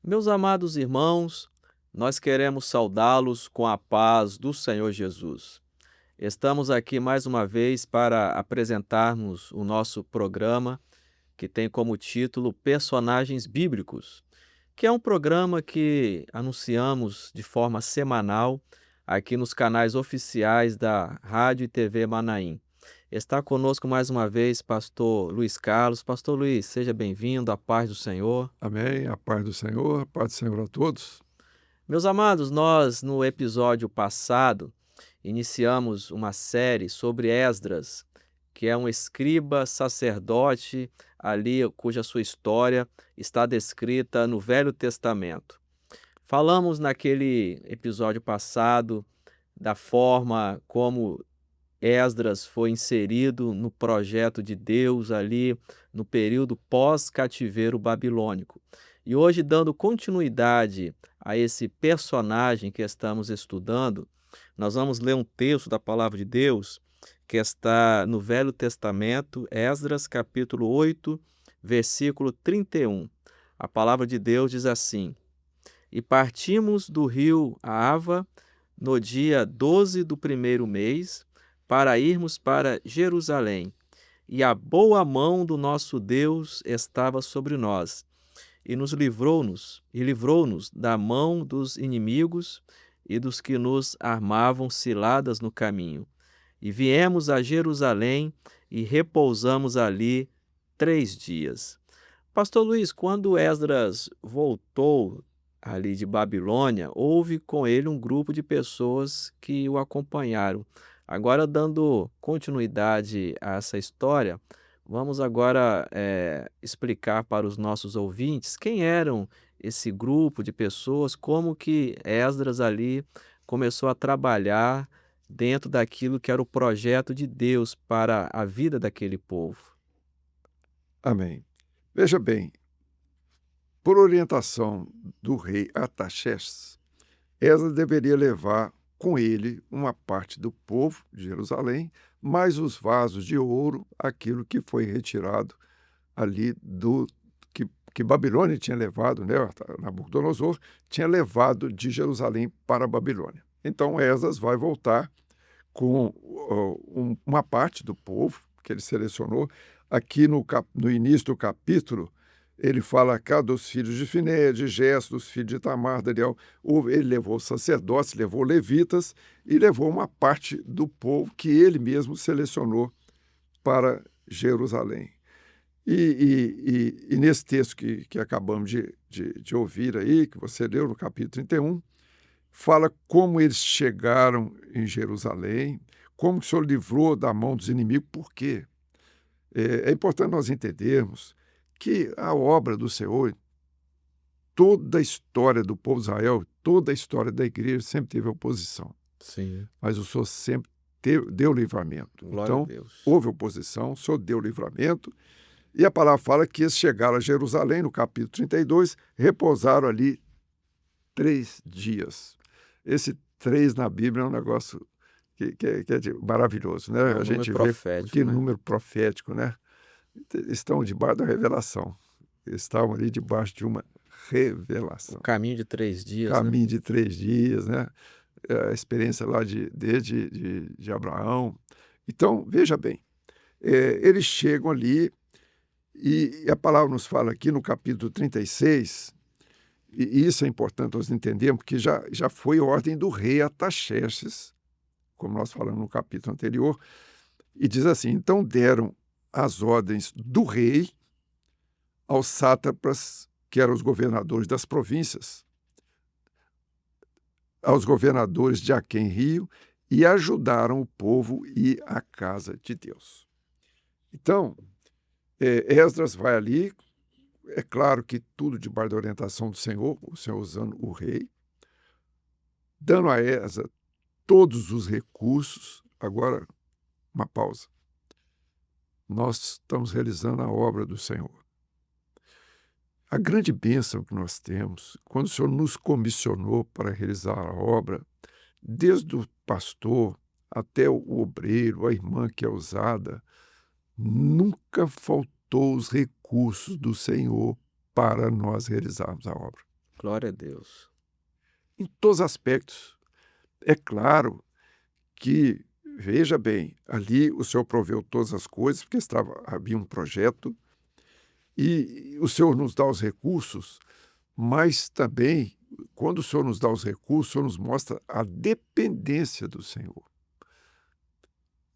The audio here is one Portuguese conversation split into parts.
Meus amados irmãos, nós queremos saudá-los com a paz do Senhor Jesus. Estamos aqui mais uma vez para apresentarmos o nosso programa, que tem como título Personagens Bíblicos, que é um programa que anunciamos de forma semanal aqui nos canais oficiais da Rádio e TV Manaim. Está conosco mais uma vez pastor Luiz Carlos. Pastor Luiz, seja bem-vindo, à paz do Senhor. Amém. A paz do Senhor, a paz do Senhor a todos. Meus amados, nós no episódio passado iniciamos uma série sobre Esdras, que é um escriba sacerdote ali cuja sua história está descrita no Velho Testamento. Falamos naquele episódio passado da forma como Esdras foi inserido no projeto de Deus ali no período pós-cativeiro babilônico. E hoje, dando continuidade a esse personagem que estamos estudando, nós vamos ler um texto da palavra de Deus que está no Velho Testamento, Esdras, capítulo 8, versículo 31. A palavra de Deus diz assim: E partimos do rio Ava no dia 12 do primeiro mês, para irmos para Jerusalém. E a boa mão do nosso Deus estava sobre nós, e livrou-nos da mão dos inimigos e dos que nos armavam ciladas no caminho. E viemos a Jerusalém e repousamos ali 3 dias. Pastor Luiz, quando Esdras voltou ali de Babilônia, houve com ele um grupo de pessoas que o acompanharam. Agora, dando continuidade a essa história, vamos agora explicar para os nossos ouvintes quem eram esse grupo de pessoas, como que Esdras ali começou a trabalhar dentro daquilo que era o projeto de Deus para a vida daquele povo. Amém. Veja bem, por orientação do rei Artaxerxes, Esdras deveria levar com ele uma parte do povo de Jerusalém, mais os vasos de ouro, aquilo que foi retirado ali que Babilônia tinha levado, né? Nabucodonosor tinha levado de Jerusalém para a Babilônia. Então Esdras vai voltar com uma parte do povo que ele selecionou. Aqui no início do capítulo, ele fala cá dos filhos de Finéia, de Gesso, dos filhos de Tamar, Daniel. Ele levou sacerdotes, levou levitas e levou uma parte do povo que ele mesmo selecionou para Jerusalém. E nesse texto que acabamos de ouvir aí, que você leu no capítulo 31, fala como eles chegaram em Jerusalém, como que o Senhor livrou da mão dos inimigos. Por quê? É importante nós entendermos que a obra do Senhor, toda a história do povo de Israel, toda a história da igreja sempre teve oposição, Sim, mas o Senhor sempre deu livramento. glória a Então, Deus. houve oposição, o Senhor deu livramento, e a palavra fala que eles chegaram a Jerusalém, no capítulo 32, repousaram ali 3 dias. Esse 3 na Bíblia é um negócio que é maravilhoso, né? É um A número gente vê profético, que né? número profético, né? Estão debaixo da revelação. Estavam ali debaixo de uma O revelação. caminho de 3 dias, né? Caminho de 3 dias, né? A experiência lá de Abraão. Então, veja bem, eles chegam ali e a palavra nos fala aqui no capítulo 36, e isso é importante nós entendermos, porque já foi ordem do rei Artaxerxes, como nós falamos no capítulo anterior, e diz assim: então deram as ordens do rei aos sátrapas, que eram os governadores das províncias, aos governadores de Aquém Rio, e ajudaram o povo e a casa de Deus. Então, Esdras vai ali, é claro que tudo debaixo da orientação do Senhor, o Senhor usando o rei, dando a Esdras todos os recursos. Agora, uma pausa. Nós estamos realizando a obra do Senhor. A grande bênção que nós temos, quando o Senhor nos comissionou para realizar a obra, desde o pastor até o obreiro, a irmã que é usada, nunca faltou os recursos do Senhor para nós realizarmos a obra. Glória a Deus. em todos os aspectos. É claro que, veja bem, ali o Senhor proveu todas as coisas, porque havia um projeto, e o Senhor nos dá os recursos, mas também, quando o Senhor nos dá os recursos, o Senhor nos mostra a dependência do Senhor.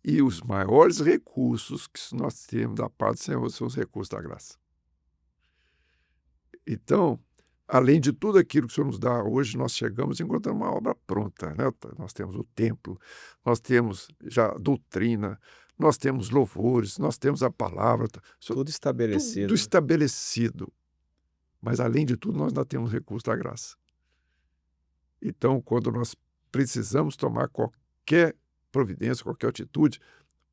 E os maiores recursos que nós temos da parte do Senhor são os recursos da graça. Então, além de tudo aquilo que o Senhor nos dá, hoje nós chegamos e encontramos uma obra pronta, né? Nós temos o templo, nós temos já a doutrina, nós temos louvores, nós temos a palavra, Tudo tudo estabelecido, né? estabelecido. Mas, além de tudo, nós ainda temos recurso da graça. Então, quando nós precisamos tomar qualquer providência, qualquer atitude,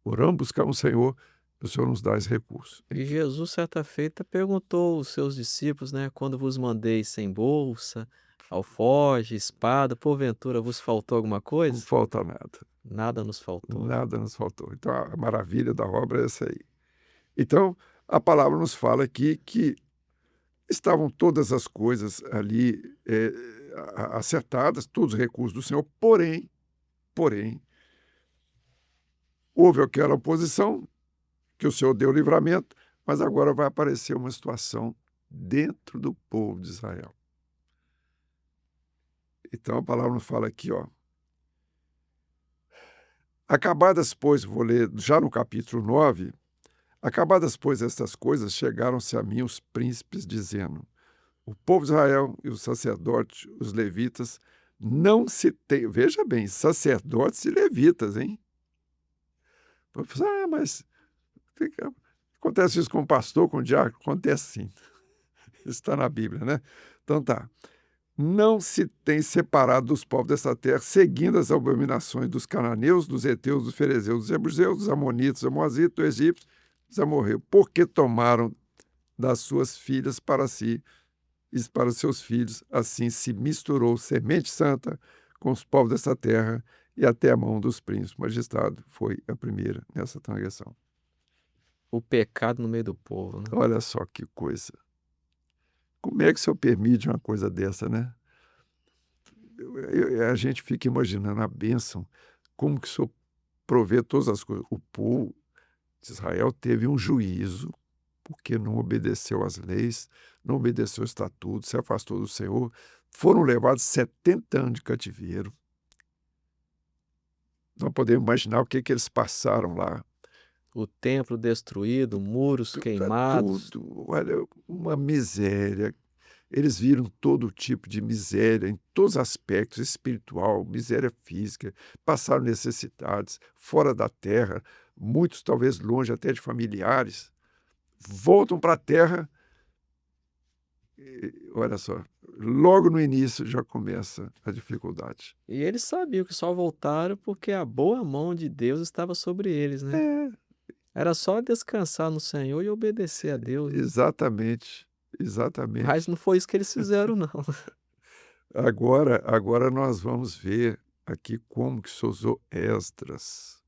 oramos, buscamos o Senhor nos dá esse recurso. E Jesus, certa feita, perguntou aos seus discípulos, né? Quando vos mandei sem bolsa, alforje, espada, porventura vos faltou alguma Não coisa? falta nada, Nada nos faltou. nada nos faltou. Então, a maravilha da obra é essa aí. Então, a palavra nos fala aqui que estavam todas as coisas ali acertadas, todos os recursos do Senhor, porém, houve aquela oposição, que o Senhor deu livramento, mas agora vai aparecer uma situação dentro do povo de Israel. Então a palavra nos fala aqui, ó. Acabadas, pois, vou ler já no capítulo 9, acabadas, pois, estas coisas, chegaram-se a mim os príncipes, dizendo: o povo de Israel e os sacerdotes, os levitas, não se tem. Veja bem, sacerdotes e levitas, hein? Mas acontece isso com o pastor, com o diácono? Acontece sim. Isso está na Bíblia, né? Então tá. Não se tem separado dos povos dessa terra, seguindo as abominações dos cananeus, dos heteus, dos ferezeus, dos jebuseus, dos amonitas, dos moazitas, dos egípcios, dos amorreus, porque tomaram das suas filhas para si e para os seus filhos. Assim se misturou semente santa com os povos dessa terra, e até a mão dos príncipes. O magistrado foi a primeira nessa transgressão. O pecado no meio do povo, né? Olha só que coisa. Como é que o Senhor permite uma coisa dessa, né? A gente fica imaginando a bênção, como que o Senhor provê todas as coisas. O povo de Israel teve um juízo, porque não obedeceu às leis, não obedeceu ao estatuto, se afastou do Senhor. Foram levados 70 anos de cativeiro. Não podemos imaginar o que eles passaram lá. O templo destruído, muros queimados. Tudo, olha, uma miséria. Eles viram todo tipo de miséria em todos os aspectos, espiritual, miséria física, passaram necessidades, fora da terra, muitos talvez longe até de familiares, voltam para a terra, e, olha só, logo no início já começa a dificuldade. E eles sabiam que só voltaram porque a boa mão de Deus estava sobre eles, né? É, Era só descansar no Senhor e obedecer a Deus, né? exatamente, Mas exatamente. não foi isso que eles fizeram, não. Agora nós vamos ver aqui como que se usou Esdras.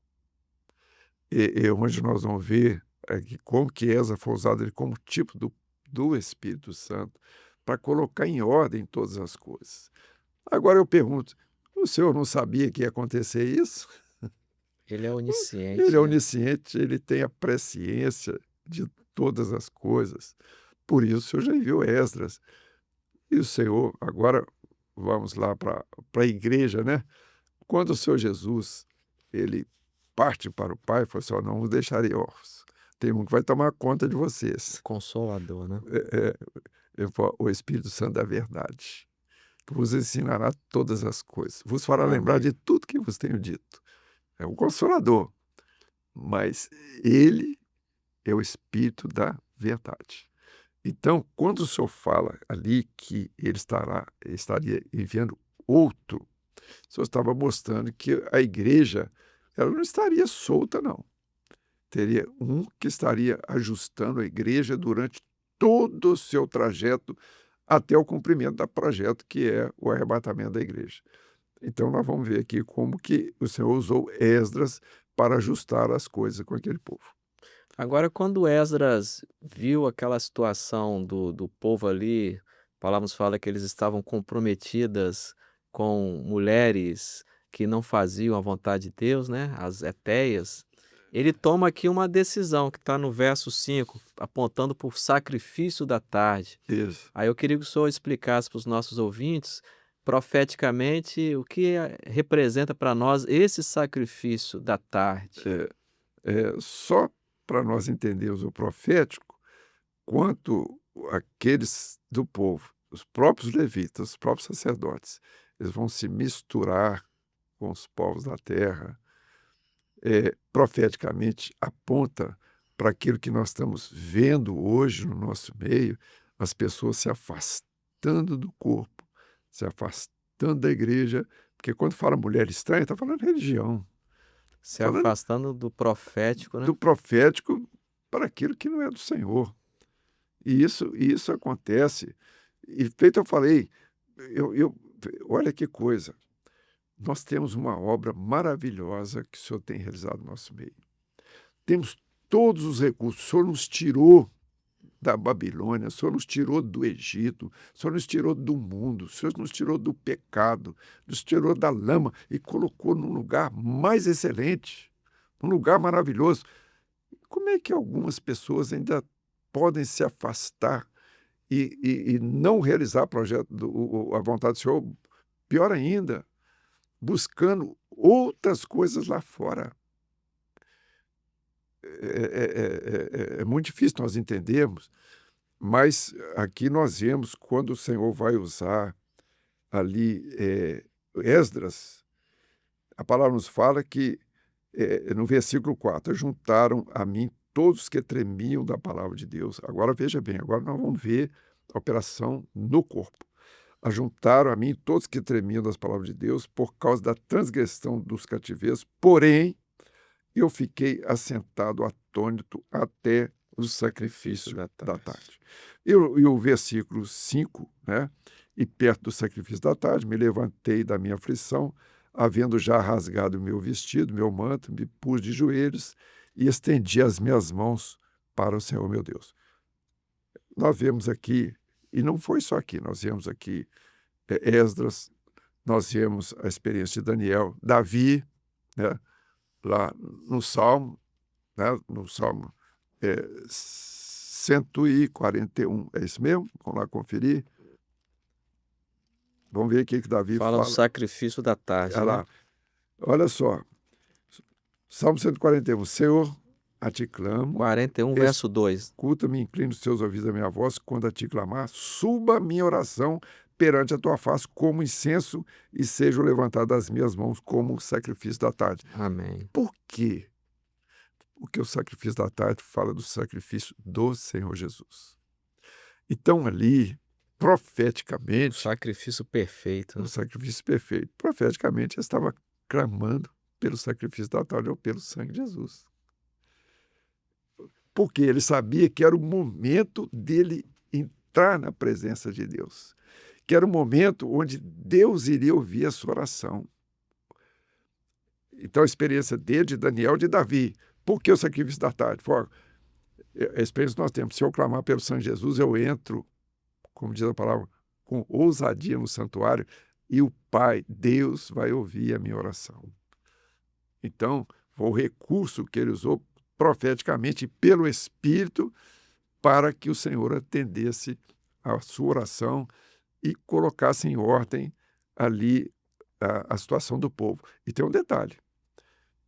E onde nós vamos ver aqui como que Esdras foi usado ele como tipo do Espírito Santo para colocar em ordem todas as coisas. Agora eu pergunto, o senhor não sabia que ia acontecer isso? Ele é Ele onisciente, é né? onisciente, ele tem a presciência de todas as coisas. Por isso o senhor já enviou Esdras. E o Senhor, agora vamos lá para a igreja, né? Quando o Senhor Jesus, ele parte para o Pai, falou assim: ó, não vos deixarei órfãos. Tem um que vai tomar conta de vocês. Consolador, né? O Espírito Santo da verdade, que vos ensinará todas as coisas. Vos fará lembrar Amém. de tudo que vos tenho dito. É o Consolador. Mas ele é o Espírito da verdade. Então, quando o Senhor fala ali que ele estaria enviando outro, o Senhor estava mostrando que a igreja ela não estaria solta, não. Teria um que estaria ajustando a igreja durante todo o seu trajeto até o cumprimento do projeto, que é o arrebatamento da igreja. Então, nós vamos ver aqui como que o Senhor usou Esdras para ajustar as coisas com aquele povo. Agora, quando Esdras viu aquela situação do povo ali A palavra nos fala que eles estavam comprometidas com mulheres que não faziam a vontade de Deus, né, as hetéias. Ele toma aqui uma decisão que está no verso 5, apontando para o sacrifício da tarde. Isso. Aí eu queria que o senhor explicasse para os nossos ouvintes, profeticamente, o que representa para nós esse sacrifício da tarde. É, só para nós entendermos o profético, quanto aqueles do povo, os próprios levitas, os próprios sacerdotes, eles vão se misturar com os povos da terra, profeticamente aponta para aquilo que nós estamos vendo hoje no nosso meio, as pessoas se afastando do corpo, se afastando da igreja, porque quando fala mulher estranha, está falando religião, Se falando afastando do profético, né. do profético para aquilo que não é do Senhor. E isso acontece. E feito eu falei, eu olha que coisa, nós temos uma obra maravilhosa que o Senhor tem realizado no nosso meio. Temos todos os recursos, o Senhor nos tirou da Babilônia, o Senhor nos tirou do Egito, o Senhor nos tirou do mundo, o Senhor nos tirou do pecado, nos tirou da lama e colocou num lugar mais excelente, num lugar maravilhoso. Como é que algumas pessoas ainda podem se afastar e não realizar a vontade do Senhor? Pior ainda, buscando outras coisas lá fora. É muito difícil nós entendermos, mas aqui nós vemos quando o Senhor vai usar ali Esdras, a palavra nos fala que, no versículo 4, juntaram a mim todos os que tremiam da palavra de Deus. Agora veja bem, agora nós vamos ver a operação no corpo. Ajuntaram a mim todos que tremiam das palavras de Deus por causa da transgressão dos cativeiros, porém eu fiquei assentado atônito até o sacrifício Da da tarde. tarde. E o versículo 5, né? E perto do sacrifício da tarde, me levantei da minha aflição, havendo já rasgado o meu vestido, meu manto, me pus de joelhos e estendi as minhas mãos para o Senhor meu Deus. Nós vemos aqui, e não foi só aqui, nós vemos aqui Esdras, nós vemos a experiência de Daniel, Davi, né? Lá no Salmo, né, no Salmo 141, é isso mesmo? Vamos lá conferir. Vamos ver o que Davi Fala do fala. sacrifício da tarde, Olha né. lá, olha só, Salmo 141, Senhor, a ti clamo, 41 verso 2. escuta-me, inclina os teus ouvidos à minha voz, quando a ti clamar, suba a minha oração perante a tua face como incenso e sejam levantadas as minhas mãos como o sacrifício da tarde. Amém. Por quê? Porque o sacrifício da tarde fala do sacrifício do Senhor Jesus. Então, ali, O profeticamente, sacrifício perfeito, o né. sacrifício perfeito, profeticamente, ele estava clamando pelo sacrifício da tarde ou pelo sangue de Jesus. Porque ele sabia que era o momento dele entrar na presença de Deus, que era o momento onde Deus iria ouvir a sua oração. Então, a experiência dele, de Daniel, de Davi. Por que o sacrifício da tarde? A experiência que nós temos. Se eu clamar pelo sangue de Jesus, eu entro, como diz a palavra, com ousadia no santuário, e o Pai, Deus, vai ouvir a minha oração. Então, foi o recurso que ele usou profeticamente pelo Espírito para que o Senhor atendesse a sua oração e colocasse em ordem ali a situação do povo. E tem um detalhe: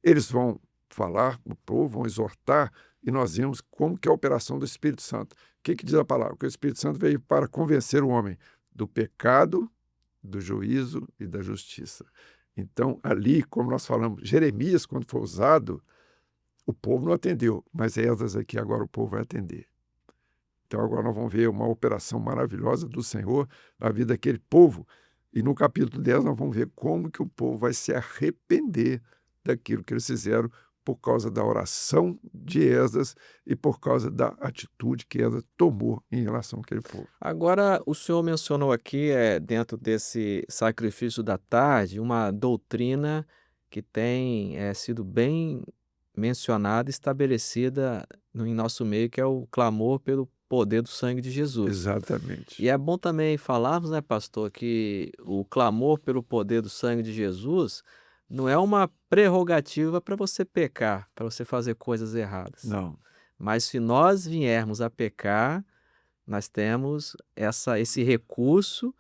eles vão falar para o povo, vão exortar, e nós vemos como que é a operação do Espírito Santo. O que diz a palavra? Que o Espírito Santo veio para convencer o homem do pecado, do juízo e da justiça. Então, ali, como nós falamos, Jeremias, quando foi usado, o povo não atendeu, mas Esdras aqui agora o povo vai atender. Então, agora nós vamos ver uma operação maravilhosa do Senhor na vida daquele povo. E no capítulo 10 nós vamos ver como que o povo vai se arrepender daquilo que eles fizeram por causa da oração de Esdras e por causa da atitude que Esdras tomou em relação àquele povo. Agora, o senhor mencionou aqui, dentro desse sacrifício da tarde, uma doutrina que tem, sido bem mencionada e estabelecida em nosso meio, que é o clamor pelo poder do sangue de Jesus. Exatamente. E é bom também falarmos, né, pastor, que o clamor pelo poder do sangue de Jesus não é uma prerrogativa para você pecar, para você fazer coisas erradas. Não, Mas se nós viermos a pecar, nós temos esse recurso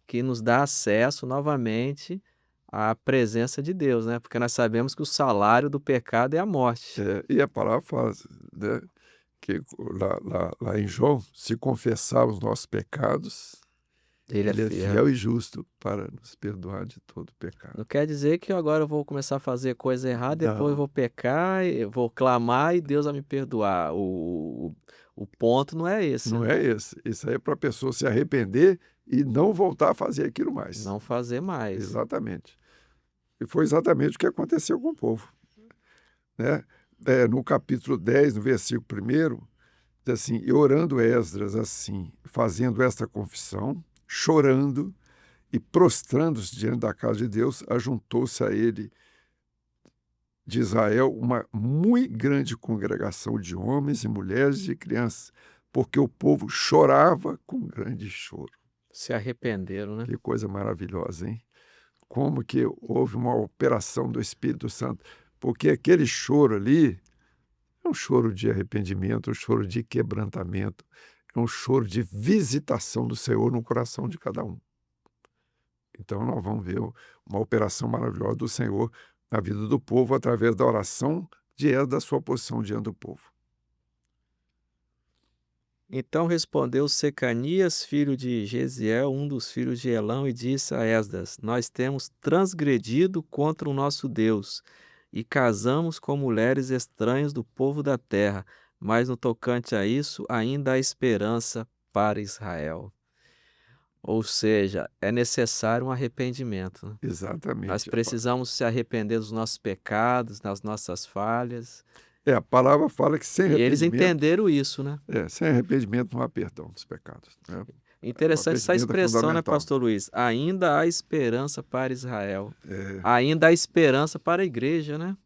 que nos dá acesso novamente à presença de Deus, né? Porque nós sabemos que o salário do pecado é a morte. e a palavra fala, né, que lá em João, se confessar os nossos pecados, Ele é ele é fiel. fiel e justo para nos perdoar de todo pecado. Não quer dizer que agora eu vou começar a fazer coisa errada, depois eu Não, vou pecar, eu vou clamar e Deus vai me perdoar. O ponto não é esse, não né? é esse. Isso aí é para a pessoa se arrepender e não voltar a fazer aquilo mais. Não fazer mais. Exatamente. E foi exatamente o que aconteceu com o povo, né? No capítulo 10, no versículo 1º, diz assim: "E orando Esdras assim, fazendo esta confissão, chorando e prostrando-se diante da casa de Deus, ajuntou-se a ele de Israel uma muito grande congregação de homens e mulheres e crianças, porque o povo chorava com grande choro." Se arrependeram, né? Que coisa maravilhosa, hein? Como que houve uma operação do Espírito Santo, porque aquele choro ali é um choro de arrependimento, um choro de quebrantamento, é um choro de visitação do Senhor no coração de cada um. Então nós vamos ver uma operação maravilhosa do Senhor na vida do povo através da oração da sua posição diante do povo. Então respondeu Secanias, filho de Gesiel, um dos filhos de Elão, e disse a Esdras: Nós temos transgredido contra o nosso Deus e casamos com mulheres estranhas do povo da terra, mas no tocante a isso ainda há esperança para Israel. Ou seja, é necessário um arrependimento, né? Nós Exatamente. precisamos se arrepender dos nossos pecados, das nossas falhas. A palavra fala que sem E eles arrependimento, entenderam isso, né? sem arrependimento não há perdão dos pecados, né? O Interessante essa arrependimento é expressão, né, fundamental. pastor Luiz? Ainda há esperança para Israel. É, Ainda há esperança para a igreja, né?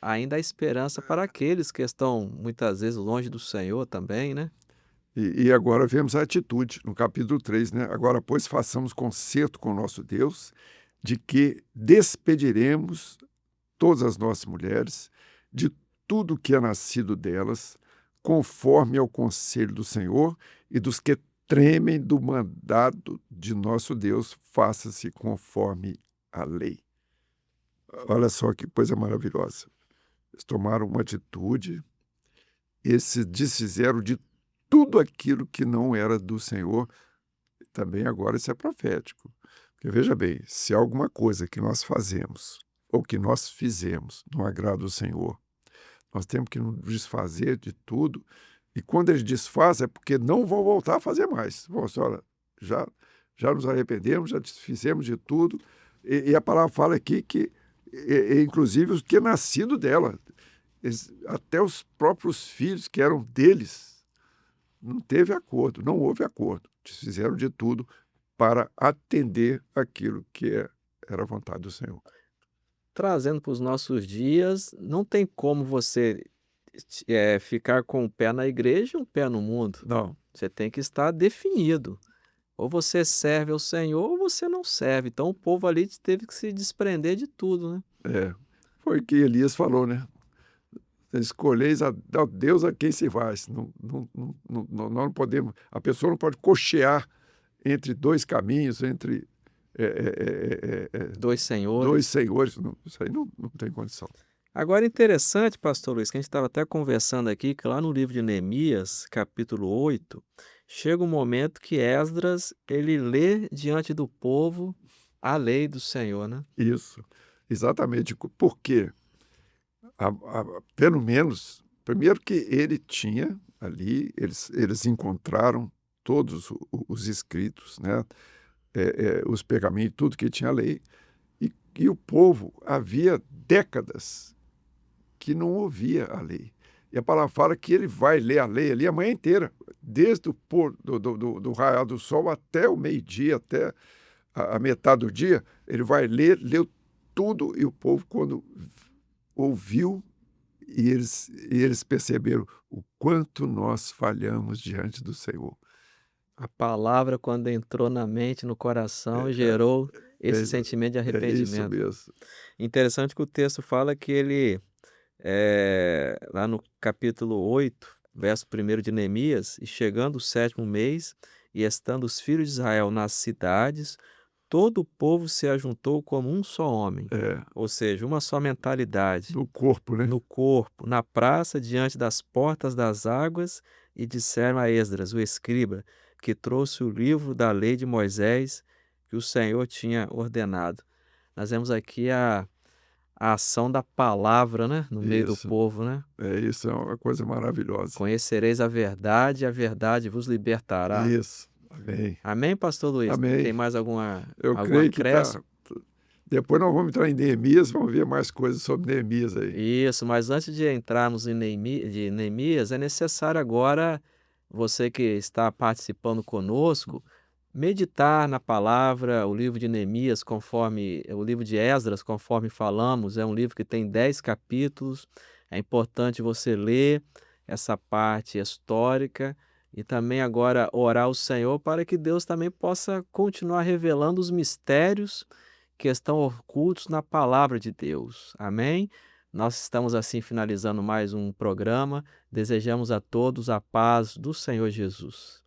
Ainda há esperança para aqueles que estão muitas vezes longe do Senhor também, né? e agora vemos a atitude, no capítulo 3, né? Agora, pois, façamos concerto com o nosso Deus, de que despediremos todas as nossas mulheres de tudo que é nascido delas, conforme ao conselho do Senhor, e dos que tremem do mandado de nosso Deus, faça-se conforme a lei. Olha só que coisa maravilhosa. Eles tomaram uma atitude, eles se desfizeram de tudo aquilo que não era do Senhor. Também agora isso é profético. Porque veja bem, se há alguma coisa que nós fazemos ou que nós fizemos não agrada ao Senhor, nós temos que nos desfazer de tudo. E quando eles desfazem é porque não vão voltar a fazer mais. Bom, olha, já nos arrependemos, já desfizemos de tudo. E a palavra fala aqui que, inclusive, os que é nascido dela, até os próprios filhos que eram deles, não teve acordo, não houve acordo. Desfizeram de tudo para atender aquilo que era a vontade do Senhor. Trazendo para os nossos dias, não tem como você ficar com um pé na igreja e um pé no mundo. Não, Você tem que estar definido. Ou você serve ao Senhor ou você não serve. Então o povo ali teve que se desprender de tudo, né? foi o que Elias falou, né? Escolheis a Deus a quem se vai. Nós não podemos, a pessoa não pode cochear entre dois caminhos, entre Dois senhores. dois senhores. Isso aí não tem condição. Agora, interessante, pastor Luiz, que a gente estava até conversando aqui, que lá no livro de Neemias, capítulo 8, chega um momento que Esdras, ele lê diante do povo a lei do Senhor, né? Isso, exatamente. Por quê? Pelo menos, primeiro que ele tinha ali, eles encontraram todos os escritos, né? Os pergaminhos, tudo que tinha a lei, e o povo havia décadas que não ouvia a lei. E a palavra fala que ele vai ler a lei ali a manhã inteira, desde o pôr do raiar do sol até o meio-dia, até a metade do dia, ele vai ler, leu tudo, e o povo, quando ouviu e eles perceberam o quanto nós falhamos diante do Senhor. A palavra, quando entrou na mente, no coração, É gerou esse é sentimento de é isso arrependimento. mesmo. Interessante que o texto fala que ele, lá no capítulo 8, verso 1 de Neemias: "E chegando o 7º mês, e estando os filhos de Israel nas cidades, todo o povo se ajuntou como um só homem", É, ou seja, uma só mentalidade, no corpo, né. no corpo, na praça, diante das portas das águas, e disseram a Esdras, o escriba, que trouxe o livro da lei de Moisés, que o Senhor tinha ordenado. Nós vemos aqui a ação da palavra, né, no meio do Isso, povo, né. isso é uma coisa maravilhosa. Conhecereis a verdade, e a verdade vos libertará. Isso, amém, Amém, pastor Luiz? amém. Tem mais Eu algum creio que acréscimo? depois nós vamos entrar em Neemias, vamos ver mais coisas sobre Neemias aí. Isso, mas antes de entrarmos em Neemias, é necessário agora, você que está participando conosco, meditar na palavra. O livro de Neemias, conforme o livro de Esdras, conforme falamos, é um livro que tem 10 capítulos. É importante você ler essa parte histórica e também agora orar ao Senhor para que Deus também possa continuar revelando os mistérios que estão ocultos na palavra de Deus. Amém? Nós estamos assim finalizando mais um programa. Desejamos a todos a paz do Senhor Jesus.